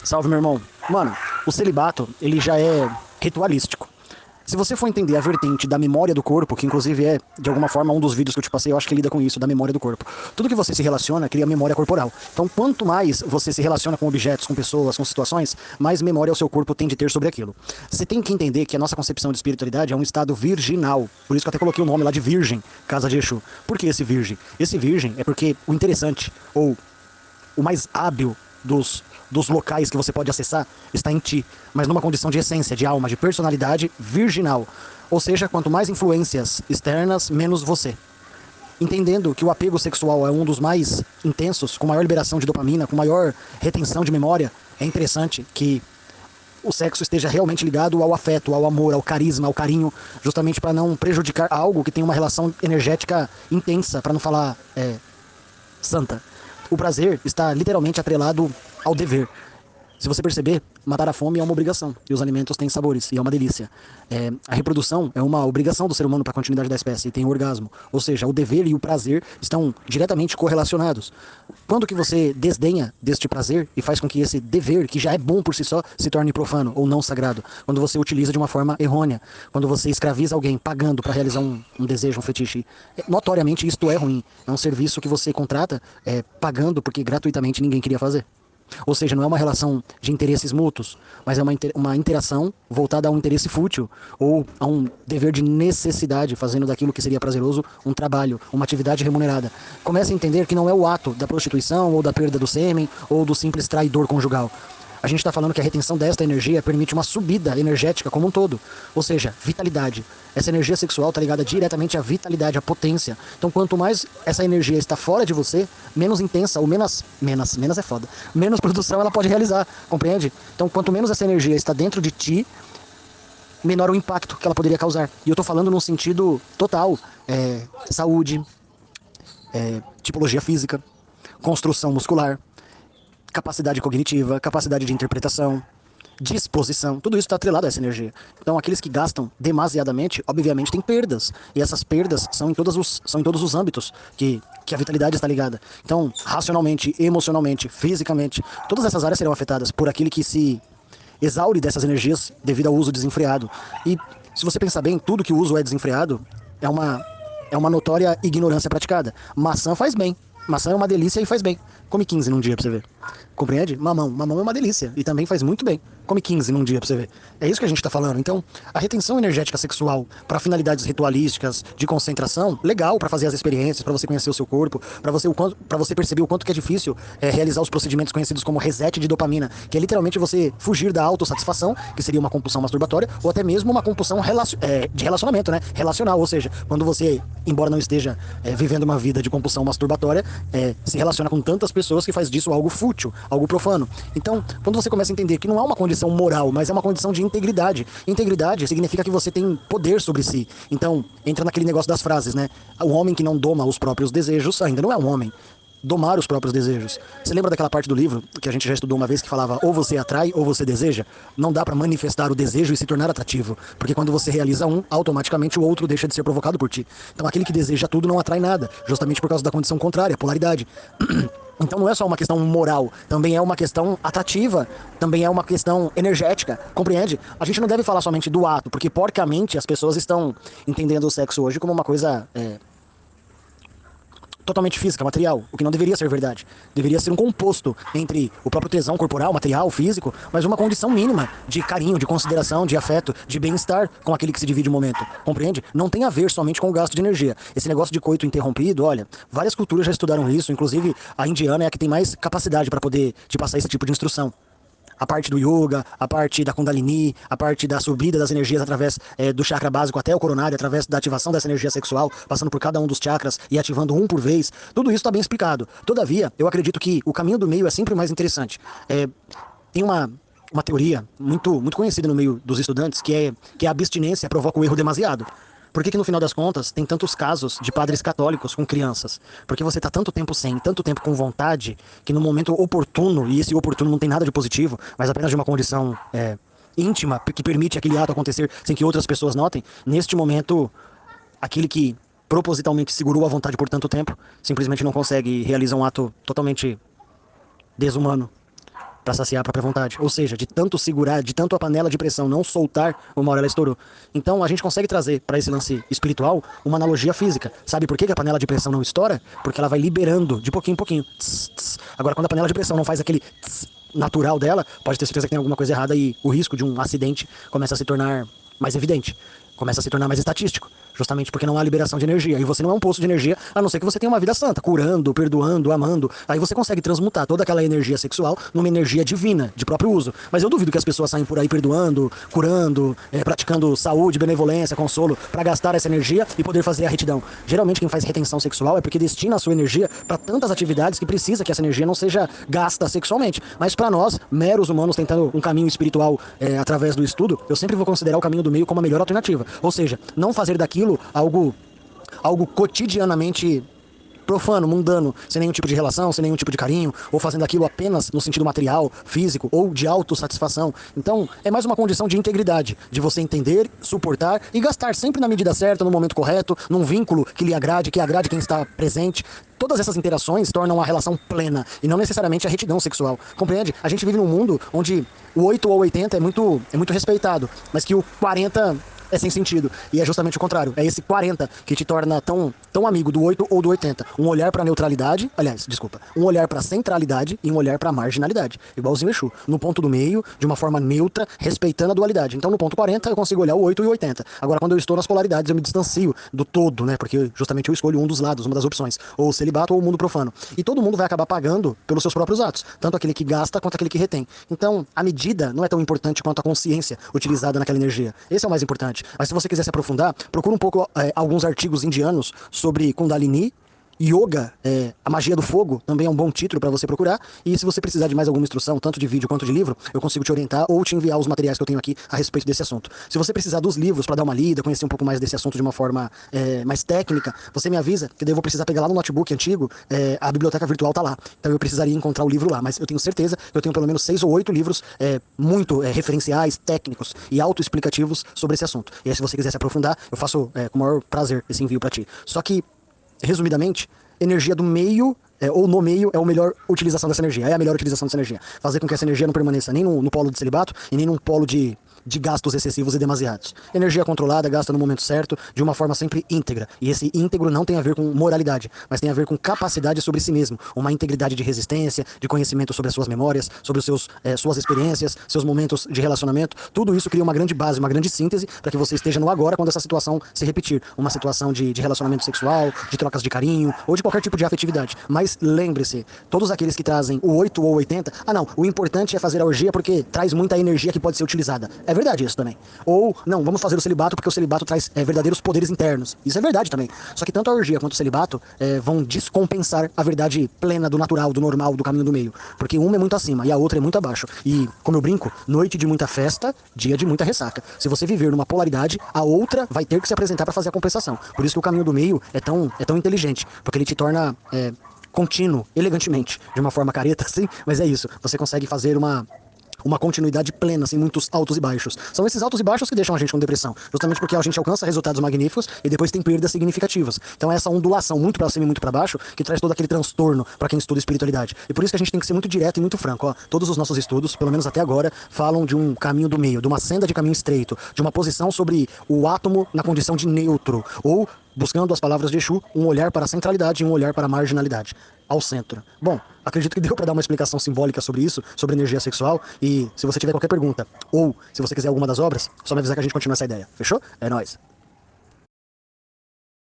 Salve, meu irmão. Mano, o celibato, ele já é ritualístico. Se você for entender a vertente da memória do corpo, que inclusive é, de alguma forma, um dos vídeos que eu te passei, eu acho que lida com isso, da memória do corpo. Tudo que você se relaciona cria memória corporal. Então, quanto mais você se relaciona com objetos, com pessoas, com situações, mais memória o seu corpo tem de ter sobre aquilo. Você tem que entender que a nossa concepção de espiritualidade é um estado virginal. Por isso que eu até coloquei o nome lá de Virgem, Casa de Exu. Por que esse virgem? Esse virgem é porque o interessante, ou o mais hábil dos locais que você pode acessar está em ti, mas numa condição de essência, de alma, de personalidade virginal. Ou seja, quanto mais influências externas, menos você. Entendendo que o apego sexual é um dos mais intensos, com maior liberação de dopamina, com maior retenção de memória, é interessante que o sexo esteja realmente ligado ao afeto, ao amor, ao carisma, ao carinho, justamente para não prejudicar algo que tem uma relação energética intensa, para não falar santa. O prazer está literalmente atrelado ao dever. Se você perceber, matar a fome é uma obrigação, e os alimentos têm sabores, e é uma delícia. A reprodução é uma obrigação do ser humano para a continuidade da espécie, e tem o orgasmo. Ou seja, o dever e o prazer estão diretamente correlacionados. Quando que você desdenha deste prazer e faz com que esse dever, que já é bom por si só, se torne profano ou não sagrado? Quando você utiliza de uma forma errônea, quando você escraviza alguém pagando para realizar um desejo, um fetiche. Notoriamente isto é ruim. É um serviço que você contrata pagando porque gratuitamente ninguém queria fazer. Ou seja, não é uma relação de interesses mútuos, mas é uma interação voltada a um interesse fútil ou a um dever de necessidade, fazendo daquilo que seria prazeroso um trabalho, uma atividade remunerada. Comece a entender que não é o ato da prostituição ou da perda do sêmen ou do simples traidor conjugal. A gente está falando que a retenção desta energia permite uma subida energética como um todo, ou seja, vitalidade. Essa energia sexual está ligada diretamente à vitalidade, à potência. Então, quanto mais essa energia está fora de você, menos intensa ou menos é foda, menos produção ela pode realizar, compreende? Então, quanto menos essa energia está dentro de ti, menor o impacto que ela poderia causar. E eu estou falando num sentido total, saúde, tipologia física, construção muscular, capacidade cognitiva, capacidade de interpretação, disposição, tudo isso está atrelado a essa energia. Então, aqueles que gastam demasiadamente, obviamente, têm perdas. E essas perdas são em todos os âmbitos que a vitalidade está ligada. Então, racionalmente, emocionalmente, fisicamente, todas essas áreas serão afetadas por aquele que se exaure dessas energias devido ao uso desenfreado. E, se você pensar bem, tudo que o uso é desenfreado é uma notória ignorância praticada. Maçã faz bem. Maçã é uma delícia e faz bem. Come 15 num dia pra você ver. Compreende? Mamão. Mamão é uma delícia e também faz muito bem. Come 15 num dia pra você ver. É isso que a gente tá falando. Então, a retenção energética sexual para finalidades ritualísticas, de concentração, legal para fazer as experiências, para você conhecer o seu corpo, para você perceber o quanto que é difícil realizar os procedimentos conhecidos como reset de dopamina, que é literalmente você fugir da autossatisfação, que seria uma compulsão masturbatória, ou até mesmo uma compulsão de relacionamento, né? Relacional, ou seja, quando você, embora não esteja vivendo uma vida de compulsão masturbatória, se relaciona com tantas pessoas que faz disso algo fútil, algo profano. Então, quando você começa a entender que não é uma condição moral, mas é uma condição de integridade. Integridade significa que você tem poder sobre si. Então, entra naquele negócio das frases, né? O homem que não doma os próprios desejos ainda não é um homem. Domar os próprios desejos. Você lembra daquela parte do livro que a gente já estudou uma vez que falava ou você atrai ou você deseja? Não dá pra manifestar o desejo e se tornar atrativo, porque quando você realiza um, automaticamente o outro deixa de ser provocado por ti. Então aquele que deseja tudo não atrai nada, justamente por causa da condição contrária, a polaridade. Então não é só uma questão moral, também é uma questão atrativa, também é uma questão energética, compreende? A gente não deve falar somente do ato, porque porcamente as pessoas estão entendendo o sexo hoje como uma coisa totalmente física, material, o que não deveria ser verdade. Deveria ser um composto entre o próprio tesão corporal, material, físico, mas uma condição mínima de carinho, de consideração, de afeto, de bem-estar com aquele que se divide o momento, compreende? Não tem a ver somente com o gasto de energia. Esse negócio de coito interrompido, olha, várias culturas já estudaram isso, inclusive a indiana é a que tem mais capacidade para poder te passar esse tipo de instrução. A parte do yoga, a parte da kundalini, a parte da subida das energias através do chakra básico até o coronário, através da ativação dessa energia sexual, passando por cada um dos chakras e ativando um por vez, tudo isso está bem explicado. Todavia, eu acredito que o caminho do meio é sempre o mais interessante. Tem uma teoria muito conhecida no meio dos estudantes, que a abstinência provoca o erro demasiado. Por que no final das contas tem tantos casos de padres católicos com crianças? Porque você está tanto tempo sem, tanto tempo com vontade, que no momento oportuno, e esse oportuno não tem nada de positivo, mas apenas de uma condição íntima, que permite aquele ato acontecer sem que outras pessoas notem, neste momento, aquele que propositalmente segurou a vontade por tanto tempo, simplesmente não consegue realizar um ato totalmente desumano. para saciar a própria vontade. Ou seja, de tanto segurar, de tanto a panela de pressão não soltar, uma hora ela estourou. Então a gente consegue trazer para esse lance espiritual uma analogia física. Sabe por que a panela de pressão não estoura? Porque ela vai liberando de pouquinho em pouquinho. Tss, tss. Agora, quando a panela de pressão não faz aquele tss natural dela, pode ter certeza que tem alguma coisa errada e o risco de um acidente começa a se tornar mais evidente, começa a se tornar mais estatístico, justamente porque não há liberação de energia, e você não é um poço de energia, a não ser que você tenha uma vida santa, curando, perdoando, amando, aí você consegue transmutar toda aquela energia sexual numa energia divina, de próprio uso. Mas eu duvido que as pessoas saem por aí perdoando, curando, praticando saúde, benevolência, consolo, para gastar essa energia e poder fazer a retidão. Geralmente quem faz retenção sexual é porque destina a sua energia para tantas atividades que precisa que essa energia não seja gasta sexualmente. Mas para nós, meros humanos tentando um caminho espiritual através do estudo, eu sempre vou considerar o caminho do meio como a melhor alternativa. Ou seja, não fazer daquilo algo cotidianamente profano, mundano, sem nenhum tipo de relação, sem nenhum tipo de carinho, ou fazendo aquilo apenas no sentido material, físico, ou de autossatisfação. Então, é mais uma condição de integridade, de você entender, suportar e gastar sempre na medida certa, no momento correto, num vínculo que lhe agrade, que agrade quem está presente. Todas essas interações tornam a relação plena, e não necessariamente a retidão sexual. Compreende? A gente vive num mundo onde o 8 ou 80 é muito respeitado, mas que o 40 é sem sentido. E é justamente o contrário. É esse 40 que te torna tão amigo do 8 ou do 80. Um olhar pra neutralidade, aliás, desculpa, um olhar pra centralidade e um olhar pra marginalidade. Igualzinho Exu. No ponto do meio, de uma forma neutra, respeitando a dualidade. Então no ponto 40 eu consigo olhar o 8 e o 80. Agora quando eu estou nas polaridades eu me distancio do todo, né? Porque justamente eu escolho um dos lados, uma das opções. Ou o celibato ou o mundo profano. E todo mundo vai acabar pagando pelos seus próprios atos. Tanto aquele que gasta quanto aquele que retém. Então a medida não é tão importante quanto a consciência utilizada naquela energia. Esse é o mais importante. Mas se você quiser se aprofundar, procura um pouco alguns artigos indianos sobre Kundalini, Yoga, a magia do fogo, também é um bom título para você procurar. E se você precisar de mais alguma instrução, tanto de vídeo quanto de livro, eu consigo te orientar ou te enviar os materiais que eu tenho aqui a respeito desse assunto. Se você precisar dos livros para dar uma lida, conhecer um pouco mais desse assunto de uma forma mais técnica, você me avisa, que daí eu vou precisar pegar lá no notebook antigo, a biblioteca virtual tá lá. Então eu precisaria encontrar o livro lá, mas eu tenho certeza que eu tenho pelo menos 6 ou 8 livros muito referenciais, técnicos e autoexplicativos sobre esse assunto. E aí, se você quiser se aprofundar, eu faço com o maior prazer esse envio para ti. Só que, resumidamente, energia do meio, ou no meio, é a melhor utilização dessa energia. É a melhor utilização dessa energia. Fazer com que essa energia não permaneça nem no polo de celibato e nem num polo de gastos excessivos e demasiados. Energia controlada, gasta no momento certo, de uma forma sempre íntegra. E esse íntegro não tem a ver com moralidade, mas tem a ver com capacidade sobre si mesmo. Uma integridade de resistência, de conhecimento sobre as suas memórias, sobre suas experiências, seus momentos de relacionamento. Tudo isso cria uma grande base, uma grande síntese para que você esteja no agora quando essa situação se repetir. Uma situação de relacionamento sexual, de trocas de carinho, ou de qualquer tipo de afetividade. Mas lembre-se, todos aqueles que trazem o 8 ou 80, não, o importante é fazer a orgia porque traz muita energia que pode ser utilizada. É verdade isso também. Ou, não, vamos fazer o celibato porque o celibato traz verdadeiros poderes internos. Isso é verdade também. Só que tanto a orgia quanto o celibato vão descompensar a verdade plena do natural, do normal, do caminho do meio. Porque uma é muito acima e a outra é muito abaixo. E, como eu brinco, noite de muita festa, dia de muita ressaca. Se você viver numa polaridade, a outra vai ter que se apresentar para fazer a compensação. Por isso que o caminho do meio é tão inteligente. Porque ele te torna contínuo, elegantemente, de uma forma careta, assim, mas é isso. Você consegue fazer uma continuidade plena, sem muitos altos e baixos. São esses altos e baixos que deixam a gente com depressão, justamente porque a gente alcança resultados magníficos e depois tem perdas significativas. Então é essa ondulação muito para cima e muito para baixo que traz todo aquele transtorno para quem estuda espiritualidade. E por isso que a gente tem que ser muito direto e muito franco. Ó. Todos os nossos estudos, pelo menos até agora, falam de um caminho do meio, de uma senda de caminho estreito, de uma posição sobre o átomo na condição de neutro, ou, buscando as palavras de Exu, um olhar para a centralidade e um olhar para a marginalidade, ao centro. Bom, acredito que deu para dar uma explicação simbólica sobre isso, sobre energia sexual, e se você tiver qualquer pergunta, ou se você quiser alguma das obras, só me avisar que a gente continua essa ideia. Fechou? É nóis.